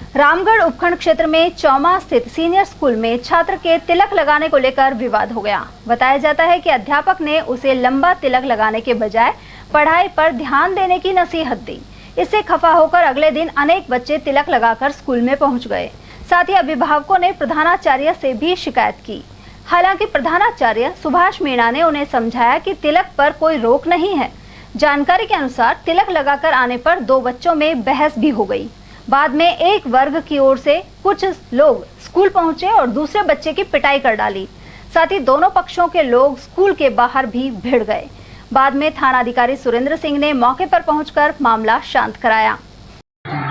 रामगढ़ उपखंड क्षेत्र में चौमा स्थित सीनियर स्कूल में छात्र के तिलक लगाने को लेकर विवाद हो गया। बताया जाता है कि अध्यापक ने उसे लंबा तिलक लगाने के बजाय पढ़ाई पर ध्यान देने की नसीहत दी। इससे खफा होकर अगले दिन अनेक बच्चे तिलक लगाकर स्कूल में पहुंच गए। साथ ही अभिभावकों ने प्रधानाचार्य से भी शिकायत की। हालांकि प्रधानाचार्य सुभाष मीणा ने उन्हें समझाया कि तिलक पर कोई रोक नहीं है। जानकारी के अनुसार तिलक लगाकर आने पर दो बच्चों में बहस भी हो गई। बाद में एक वर्ग की ओर से कुछ लोग स्कूल पहुंचे और दूसरे बच्चे की पिटाई कर डाली। साथ ही दोनों पक्षों के लोग स्कूल के बाहर भी भिड़ गए। बाद में थानाधिकारी सुरेंद्र सिंह ने मौके पर पहुंचकर मामला शांत कराया।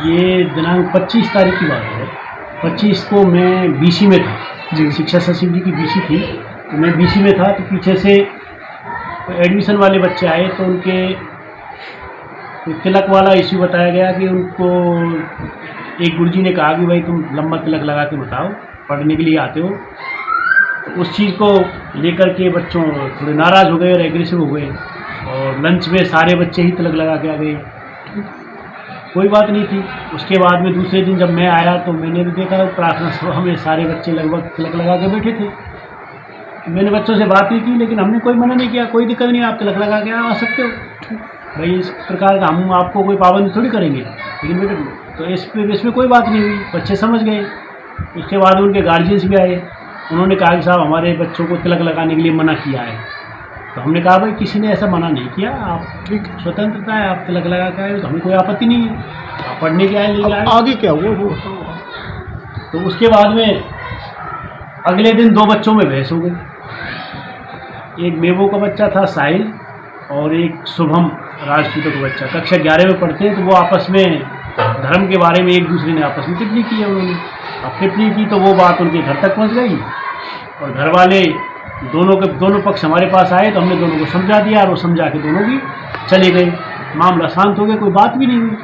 ये दिनांक 25 तारीख की बात है। 25 को मैं बीसी में था जी, शिक्षा सचिव जी की बीसी थी, तो मैं बीसी में था। तो पीछे से एडमिशन वाले बच्चे आए तो उनके तिलक वाला इश्यू बताया गया कि उनको एक गुरुजी ने कहा कि भाई तुम लंबा तिलक लगा के बताओ, पढ़ने के लिए आते हो। तो उस चीज़ को लेकर के बच्चों थोड़े नाराज़ हो गए और एग्रेसिव हो गए और लंच में सारे बच्चे ही तिलक लगा के आ गए। कोई बात नहीं थी। उसके बाद में दूसरे दिन जब मैं आया तो मैंने भी देखा प्रार्थना सभा में सारे बच्चे लगभग तिलक लगा के बैठे थे। मैंने बच्चों से बात भी की, लेकिन हमने कोई मना नहीं किया, कोई दिक्कत नहीं, आप तिलक लगा के आ सकते हो भाई। इस प्रकार का हम आपको कोई पाबंदी थोड़ी करेंगे। लेकिन बेटे तो इसमें कोई बात नहीं हुई, बच्चे समझ गए। उसके बाद उनके गार्जियंस भी आए, उन्होंने कहा कि साहब हमारे बच्चों को तिलक लगाने के लिए मना किया है। तो हमने कहा भाई किसी ने ऐसा मना नहीं किया, आप ठीक स्वतंत्रता है, आप तिलक लगा के आए तो हमें कोई आपत्ति नहीं है, आप पढ़ने के आए ले आए। आगे क्या हुआ वो? तो उसके बाद में अगले दिन दो बच्चों में बहस हो गई। एक मेबो का बच्चा था साहिल और एक शुभम राजपूतों का बच्चा, कक्षा 11 में पढ़ते हैं। तो वो आपस में धर्म के बारे में एक दूसरे ने आपस में टिप्पणी की है। उन्होंने अब टिप्पणी की तो वो बात उनके घर तक पहुंच गई और घर वाले दोनों पक्ष हमारे पास आए तो हमने दोनों को समझा दिया और वो समझा के दोनों भी चले गए। मामला शांत हो गया, कोई बात भी नहीं हुई।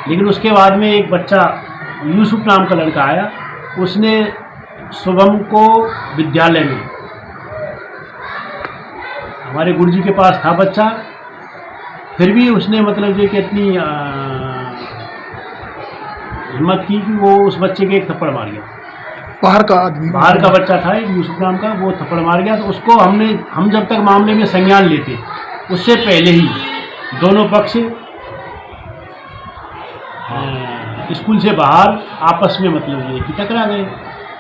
लेकिन उसके बाद में एक बच्चा यूसुफ नाम का लड़का आया, उसने शुभम को विद्यालय में हमारे गुरुजी के पास था बच्चा, फिर भी उसने मतलब ये कि इतनी हिम्मत की कि वो उस बच्चे के एक थप्पड़ मार गया। बाहर का आदमी, बाहर का बच्चा था एक यूसुफ नाम का, वो थप्पड़ मार गया। तो उसको हम जब तक मामले में संज्ञान लेते उससे पहले ही दोनों पक्ष स्कूल से बाहर आपस में मतलब ये कि टकरा गए।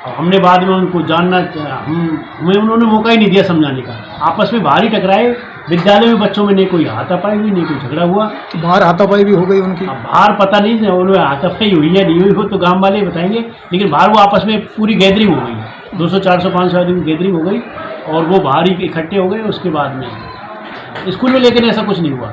और हमने बाद में उनको हमें उन्होंने मौका ही नहीं दिया समझाने का। आपस में बाहर ही टकराए। विद्यालय में बच्चों में नहीं कोई हाथापाई हुई, नहीं कोई झगड़ा हुआ। तो बाहर हाथापाई भी हो गई उनकी? बाहर पता नहीं उन्होंने हाथापाई हुई या नहीं हुई, हो तो गांव वाले बताएंगे। लेकिन बाहर वो आपस में पूरी गैदरिंग हो गई, 200, 400, 500 आदमी की गैदरिंग हो गई और वो बाहर ही इकट्ठे हो गए। उसके बाद में स्कूल में लेकिन ऐसा कुछ नहीं हुआ।